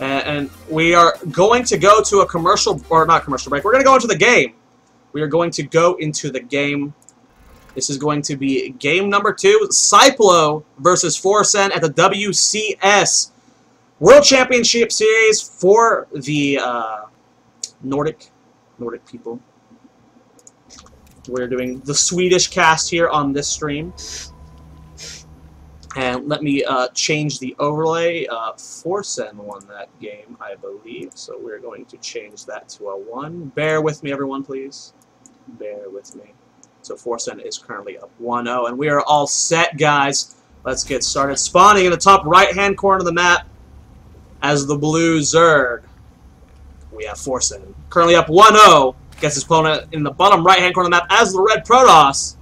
And we are going to go to a commercial, or not commercial break. We're going to go into the game. We are going to go into the game. This is going to be game number 2. AiSeiplo versus Forsen at the WCS World Championship Series for the Nordic people. We're doing the Swedish cast here on this stream. And let me change the overlay. Forsen won that game, I believe. So we're going to change that to a 1. Bear with me, everyone, please. Bear with me. So Forsen is currently up 1-0. And we are all set, guys. Let's get started. Spawning in the top right-hand corner of the map as the blue Zerg. We have Forsen. Currently up 1-0. Gets his opponent in the bottom right-hand corner of the map as the red Protoss.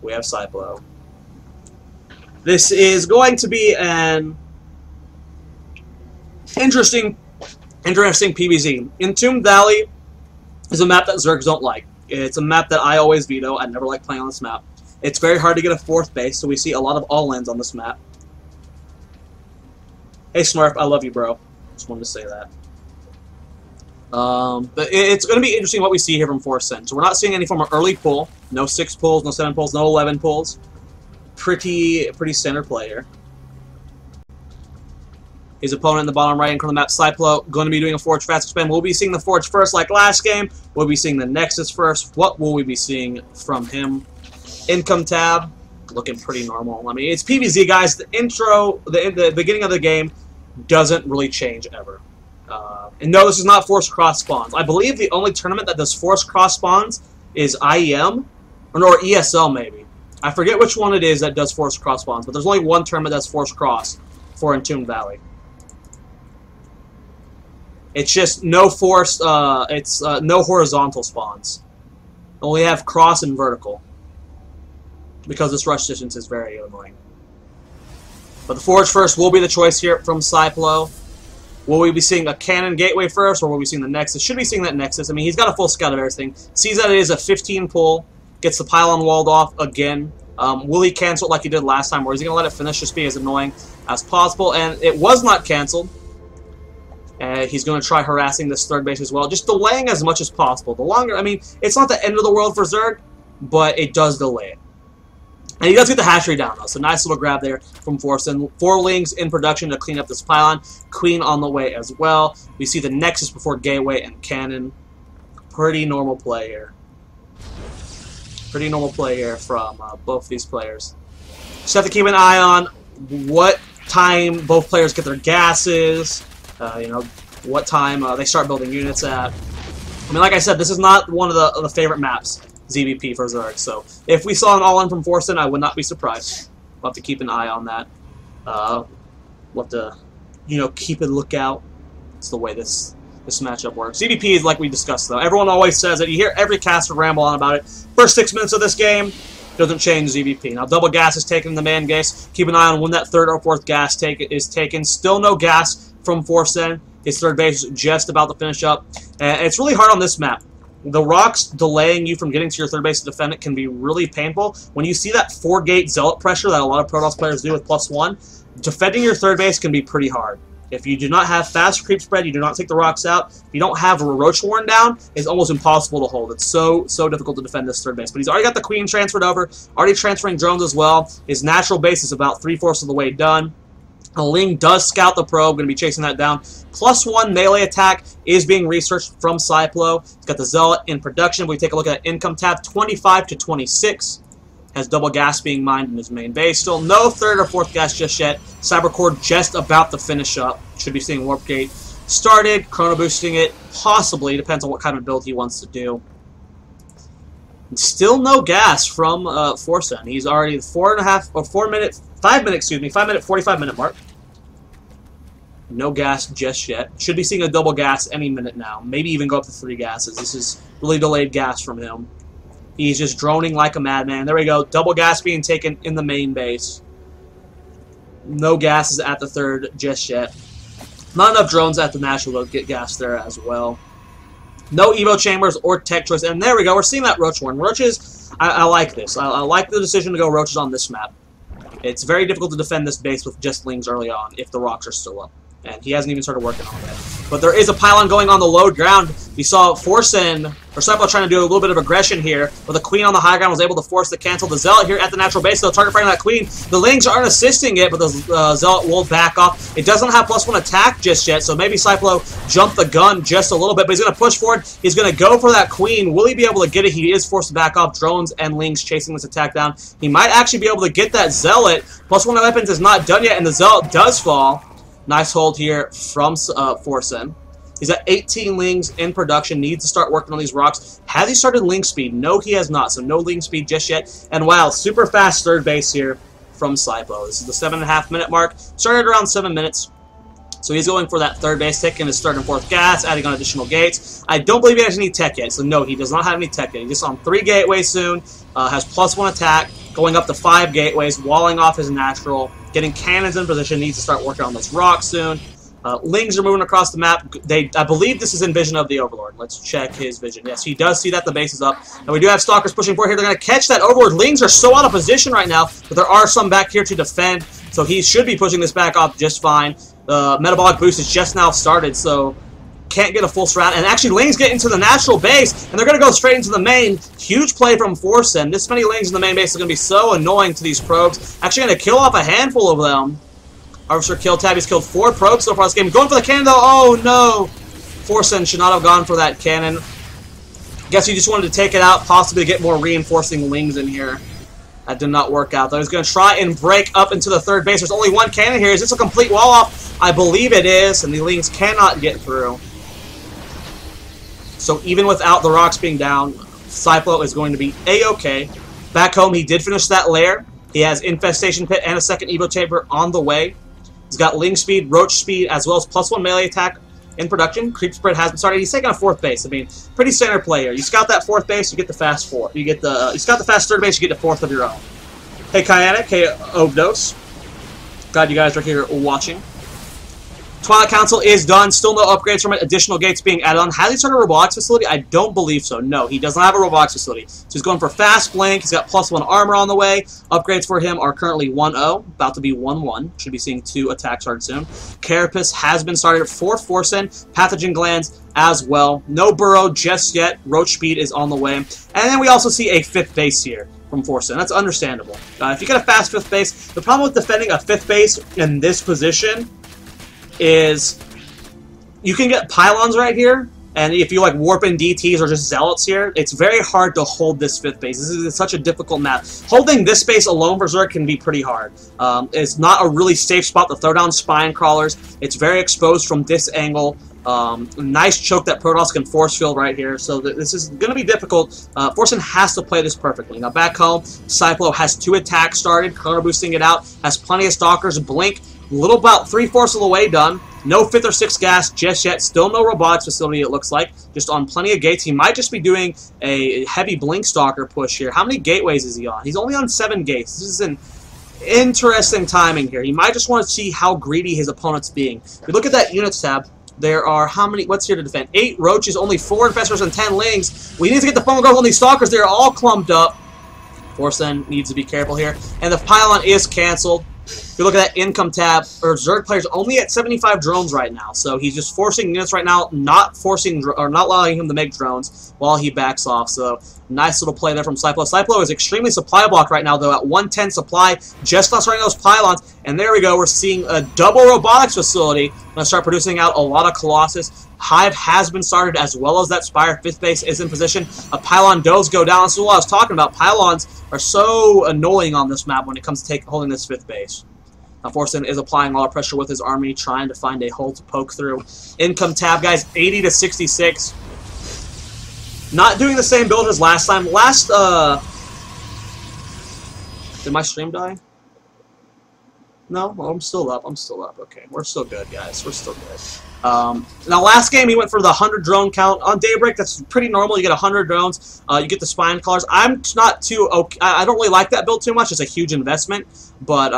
We have AiSeiplo. This is going to be an interesting PvZ. Entombed Valley is a map that Zergs don't like. It's a map that I always veto. I never like playing on this map. It's very hard to get a 4th base, so we see a lot of all-ins on this map. Hey Smurf, I love you, bro. Just wanted to say that. But it's going to be interesting what we see here from Forsen. So we're not seeing any form of early pull. No 6 pulls, no 7 pulls, no 11 pulls. Pretty center player. His opponent in the bottom right-hand corner of the map, AiSeiplo, going to be doing a Forge fast expand. We'll be seeing the Forge first like last game. We'll be seeing the Nexus first. What will we be seeing from him? Income tab, looking pretty normal. I mean, it's PvZ, guys. The intro, the beginning of the game doesn't really change ever. And no, this is not forced cross spawns. I believe the only tournament that does forced cross spawns is IEM, or ESL maybe. I forget which one it is that does forced cross spawns, but there's only one tournament that's forced cross for Entombed Valley. It's just no forced, no horizontal spawns. Only have cross and vertical. Because this rush distance is very annoying. But the Forge first will be the choice here from AiSeiplo. Will we be seeing a cannon gateway first, or will we be seeing the Nexus? Should be seeing that Nexus. I mean, he's got a full scout of everything. Sees that it is a 15 pull. Gets the pylon walled off again. Will he cancel it like he did last time, or is he going to let it finish, just be as annoying as possible? And it was not canceled. He's going to try harassing this 3rd base as well, just delaying as much as possible. The longer, I mean, it's not the end of the world for Zerg, but it does delay it. And he does get the hatchery down, though, so nice little grab there from Forsen. 4 lings in production to clean up this pylon. Queen on the way as well. We see the Nexus before gateway and cannon. Pretty normal play here. Pretty normal play here from both these players. Just have to keep an eye on what time both players get their gases, you know, what time they start building units at. I mean, like I said, this is not one of the favorite maps, ZVP for Zerg, so if we saw an all-in from Forsen, I would not be surprised. We'll have to keep an eye on that. We'll have to, you know, keep a lookout. It's the way this matchup works. ZVP is like we discussed, though. Everyone always says that. You hear every caster ramble on about it. First 6 minutes of this game doesn't change ZVP. Now, double gas is taken in the man gas. Keep an eye on when that 3rd or 4th gas is taken. Still no gas from Forsen. His 3rd base is just about to finish up. And it's really hard on this map. The rocks delaying you from getting to your 3rd base to defend it can be really painful. When you see that 4-gate zealot pressure that a lot of Protoss players do with +1, defending your 3rd base can be pretty hard. If you do not have fast creep spread, you do not take the rocks out, if you don't have a Roach Warren down, it's almost impossible to hold. It's so difficult to defend this 3rd base. But he's already got the Queen transferred over, already transferring drones as well. His natural base is about 3/4 of the way done. A Ling does scout the probe, going to be chasing that down. +1 melee attack is being researched from AiSeiplo. He's got the Zealot in production. We take a look at income tab, 25 to 26. Has double gas being mined in his main base. Still no 3rd or 4th gas just yet. Cybercore just about to finish up. Should be seeing Warp Gate started. Chrono boosting it, possibly. Depends on what kind of build he wants to do. And still no gas from Forsen. He's already 5 minute 45-minute mark. No gas just yet. Should be seeing a double gas any minute now. Maybe even go up to 3 gases. This is really delayed gas from him. He's just droning like a madman. There we go. Double gas being taken in the main base. No gases at the 3rd just yet. Not enough drones at the National to get gas there as well. No Evo chambers or tech choice. And there we go. We're seeing that Roach Warren. Roaches, I like this. I like the decision to go Roaches on this map. It's very difficult to defend this base with just Lings early on if the rocks are still up. And he hasn't even started working on it. But there is a pylon going on the low ground. We saw Forsen, or Cyplo, trying to do a little bit of aggression here, but the Queen on the high ground was able to force the cancel. The Zealot here at the natural base, so target fighting that Queen. The Lings aren't assisting it, but the Zealot will back off. It doesn't have +1 attack just yet, so maybe Cyplo jumped the gun just a little bit, but he's going to push forward. He's going to go for that Queen. Will he be able to get it? He is forced to back off. Drones and Lings chasing this attack down. He might actually be able to get that Zealot. +1 weapons is not done yet, and the Zealot does fall. Nice hold here from Forsen. He's at 18 Lings in production. Needs to start working on these rocks. Has he started Ling speed? No, he has not. So no Ling speed just yet. And wow, super fast third base here from Cyplo. This is the 7.5 minute mark. Started around 7 minutes. So he's going for that third base, taking his third and fourth gas, adding on additional gates. I don't believe he has any tech yet. So no, he does not have any tech yet. He's just on 3 gateways soon. Has +1 attack. Going up to 5 gateways. Walling off his natural. Getting cannons in position. Needs to start working on this rock soon. Lings are moving across the map. I believe this is in vision of the Overlord. Let's check his vision. Yes, he does see that the base is up. And we do have Stalkers pushing forward here. They're going to catch that Overlord. Lings are so out of position right now, but there are some back here to defend. So he should be pushing this back off just fine. The metabolic boost is just now started, so can't get a full strat. And actually, Lings get into the natural base, and they're going to go straight into the main. Huge play from Forsen. This many Lings in the main base is going to be so annoying to these probes. Actually going to kill off a handful of them. Harvester kill tab. He's killed 4 probes so far this game. Going for the cannon, though. Oh, no. Forsen should not have gone for that cannon. Guess he just wanted to take it out, possibly get more reinforcing Lings in here. That did not work out, though. He's going to try and break up into the third base. There's only 1 cannon here. Is this a complete wall-off? I believe it is, and the Lings cannot get through. So even without the rocks being down, Cyplo is going to be A-okay. Back home, he did finish that lair. He has Infestation Pit and a second Evo Chamber on the way. He's got Ling speed, Roach speed, as well as +1 melee attack in production. Creep spread has been started. He's taking a 4th base. I mean, pretty standard player. You scout that 4th base, you get the fast 4. You scout the fast 3rd base, you get the 4th of your own. Hey Kyanic, hey Ovdos. Glad you guys are here watching. Twilight Council is done. Still no upgrades from it. Additional gates being added on. Has he started a robotics facility? I don't believe so. No, he does not have a robotics facility. So he's going for fast blink. He's got +1 armor on the way. Upgrades for him are currently 1-0. About to be 1-1. Should be seeing 2 attacks started soon. Carapace has been started for Forsen. Pathogen glands as well. No burrow just yet. Roach speed is on the way. And then we also see a 5th base here from Forsen. That's understandable. If you get a fast 5th base, the problem with defending a 5th base in this position is you can get pylons right here, and if you like warp in DTs or just zealots here, it's very hard to hold this 5th base. This is such a difficult map. Holding this base alone for Zerg can be pretty hard. It's not a really safe spot to throw down spine crawlers. It's very exposed from this angle. Nice choke that Protoss can force field right here, so this is going to be difficult. Forsen has to play this perfectly. Now back home, Cyplo has 2 attacks started, counter boosting it out, has plenty of Stalkers, blink, little about 3/4 of the way done. No 5th or 6th gas just yet. Still no robotics facility, it looks like. Just on plenty of gates. He might just be doing a heavy blink stalker push here. How many gateways is he on? He's only on 7 gates. This is an interesting timing here. He might just want to see how greedy his opponent's being. If you look at that units tab, there are how many? What's here to defend? 8 roaches, only 4 infestors, and 10 lings. We need to get the phone growth on these stalkers. They're all clumped up. Forsen needs to be careful here. And the pylon is canceled. If you look at that income tab, or Zerg players only at 75 drones right now, so he's just forcing units right now, not allowing him to make drones while he backs off. So nice little play there from Cyplo. Cyplo is extremely supply blocked right now, though, at 110 supply, just not starting those pylons. And there we go, we're seeing a double robotics facility. Going to start producing out a lot of Colossus. Hive has been started, as well as that Spire 5th base is in position. A pylon does go down. This is what I was talking about. Pylons are so annoying on this map when it comes to holding this 5th base. Now Forsen is applying a lot of pressure with his army, trying to find a hole to poke through. Income tab, guys, 80 to 66. Not doing the same build as last time. Did my stream die? No? Well, I'm still up. I'm still up. Okay, we're still good, guys. We're still good. Now, last game, he went for the 100 drone count. On Daybreak, that's pretty normal. You get 100 drones. You get the spine collars. I'm not too... okay. I don't really like that build too much. It's a huge investment. But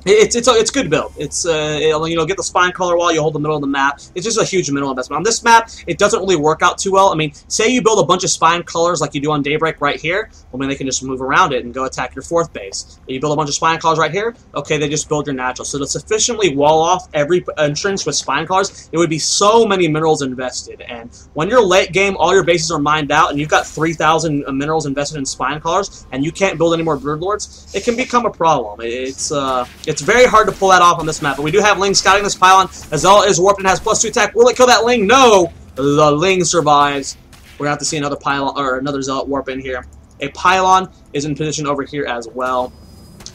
It's good build. It's you know, get the spine color wall, you hold the middle of the map. It's just a huge middle investment. On this map, it doesn't really work out too well. I mean, say you build a bunch of spine colors like you do on Daybreak right here. Well, I mean, they can just move around it and go attack your 4th base. You build a bunch of spine colors right here. Okay, they just build your natural. So to sufficiently wall off every entrance with spine colors, it would be so many minerals invested. And when you're late game, all your bases are mined out, and you've got 3,000 minerals invested in spine colors, and you can't build any more Broodlords, it can become a problem. It's very hard to pull that off on this map, but we do have Ling scouting this pylon. A Zealot is warped and has +2 attack. Will it kill that Ling? No! The Ling survives. We're going to have to see another pylon, or another Zealot warp in here. A pylon is in position over here as well.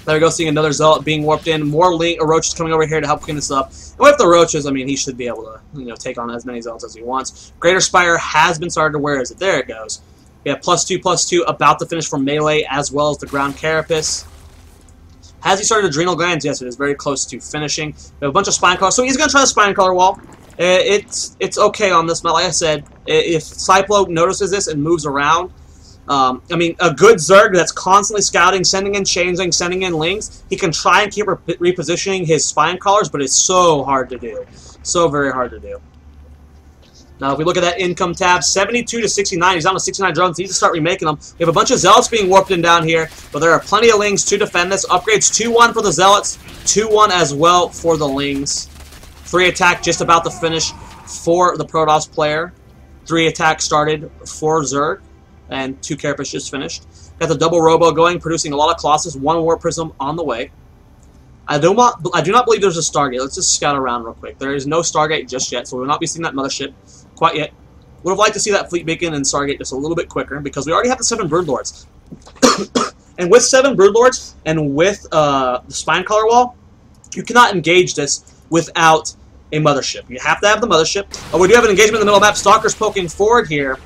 There we go, seeing another Zealot being warped in. More Ling Roaches coming over here to help clean this up. And with the Roaches, I mean, he should be able to, you know, take on as many Zealots as he wants. Greater Spire has been started. Where is it? There it goes. We have +2/+2 about to finish for melee, as well as the ground carapace. Has he started Adrenal Glands? Yes, it is very close to finishing. We have a bunch of spine colors, so he's going to try the spine color wall. It's okay on this map. Like I said, if AiSeiplo notices this and moves around, I mean, a good Zerg that's constantly scouting, sending in Changeling, sending in Lings, he can try and keep repositioning his spine colors, but it's so hard to do. So very hard to do. Now, if we look at that income tab, 72 to 69. He's down to 69 drones. He needs to start remaking them. We have a bunch of Zealots being warped in down here, but there are plenty of Lings to defend this. Upgrades 2-1 for the Zealots, 2-1 as well for the Lings. 3 attack just about to finish for the Protoss player. 3 attack started for Zerg, and 2 Carapace just finished. Got the double Robo going, producing a lot of Colossus. 1 War Prism on the way. I do not believe there's a Stargate. Let's just scout around real quick. There is no Stargate just yet, so we will not be seeing that mothership quite yet. Would have liked to see that Fleet Beacon and Stargate just a little bit quicker, because we already have the 7 Broodlords. And with 7 Broodlords, and with the Spine Color Wall, you cannot engage this without a mothership. You have to have the mothership. We do have an engagement in the middle map. Stalker's poking forward here.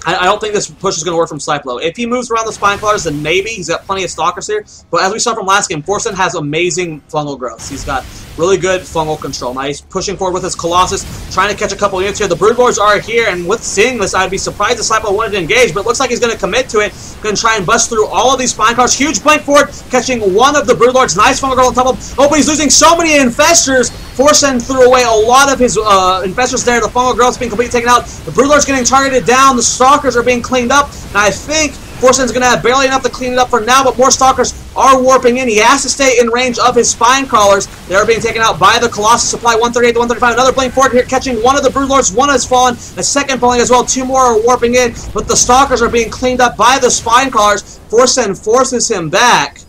I don't think this push is going to work from AiSeiplo. If he moves around the spine colors, then maybe. He's got plenty of Stalkers here. But as we saw from last game, Forsen has amazing fungal growth. He's got really good fungal control. Now he's pushing forward with his Colossus, trying to catch a couple units here. The Broodlords are here, and with seeing this, I'd be surprised if AiSeiplo wanted to engage, but it looks like he's going to commit to it. Going to try and bust through all of these spine colors. Huge blink forward, catching one of the Broodlords. Nice fungal growth on top of him. Oh, but he's losing so many Infestors. Forsen threw away a lot of his Infestors there. The fungal growth's being completely taken out. The Broodlord's getting targeted down. The Stalkers are being cleaned up. And I think Forsen's going to have barely enough to clean it up for now, but more Stalkers are warping in. He has to stay in range of his spine crawlers. They are being taken out by the Colossus Supply, 138 to 135. Another blink forward here, catching one of the Broodlords. One has fallen. A second falling as well. 2 more are warping in, but the Stalkers are being cleaned up by the spine crawlers. Forsen forces him back.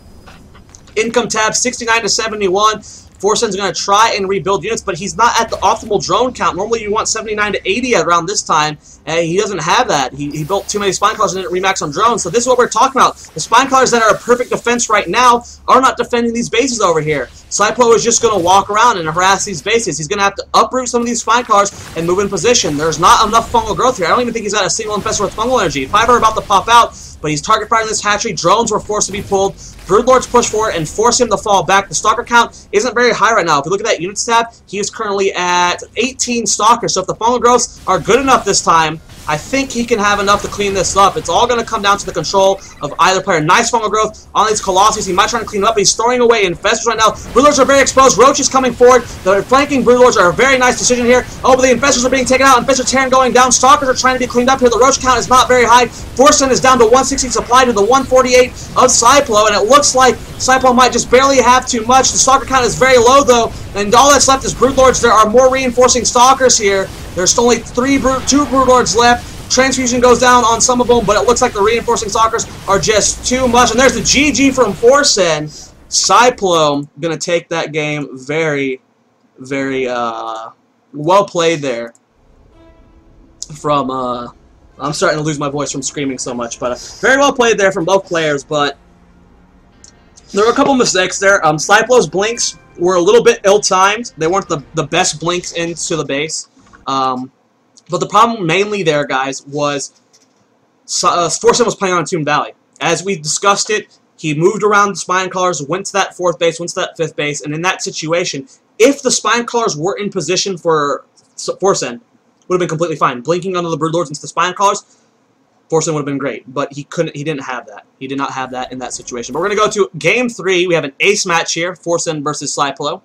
Income tab, 69 to 71. Forsen's going to try and rebuild units, but he's not at the optimal drone count. Normally you want 79 to 80 around this time, and he doesn't have that. He built too many spine collars and didn't remax on drones, so this is what we're talking about. The spine collars that are a perfect defense right now are not defending these bases over here. AiSeiplo is just going to walk around and harass these bases. He's going to have to uproot some of these spine collars and move in position. There's not enough fungal growth here. I don't even think he's got a single infestor with fungal energy. 5 are about to pop out, but he's target firing this hatchery. Drones were forced to be pulled. Broodlords push forward and force him to fall back. The Stalker count isn't very high right now. If you look at that units tab, he is currently at 18 Stalkers. So if the fungal growths are good enough this time, I think he can have enough to clean this up. It's all going to come down to the control of either player. Nice fungal growth on these Colossus. He might try to clean it up, but he's throwing away Infestors right now. Broodlords are very exposed. Roach is coming forward. The flanking Broodlords are a very nice decision here. Oh, but the Infestors are being taken out. Infestor Terran going down. Stalkers are trying to be cleaned up here. The Roach count is not very high. Forsen is down to 160 supply to the 148 of AiSeiplo, and it looks like AiSeiplo might just barely have too much. The Stalker count is very low, though, and all that's left is Broodlords. There are more reinforcing Stalkers here. There's only 2 Broodlords left. Transfusion goes down on some of them, but it looks like the reinforcing Stalkers are just too much. And there's the GG from Forsen. AiSeiplo going to take that game very, very well played there. From, I'm starting to lose my voice from screaming so much, but very well played there from both players. But there were a couple mistakes there. AiSeiplo's blinks were a little bit ill-timed. They weren't the best blinks into the base. But the problem mainly there, guys, was Forsen was playing on Entombed Valley. As we discussed it, he moved around the spine collars, went to that 4th base, went to that 5th base, and in that situation, if the spine collars were in position for Forsen, would have been completely fine. Blinking under the Broodlords into the spine collars, Forsen would have been great, but he couldn't. He didn't have that. He did not have that in that situation. But we're going to go to Game 3. We have an ace match here, Forsen versus AiSeiplo.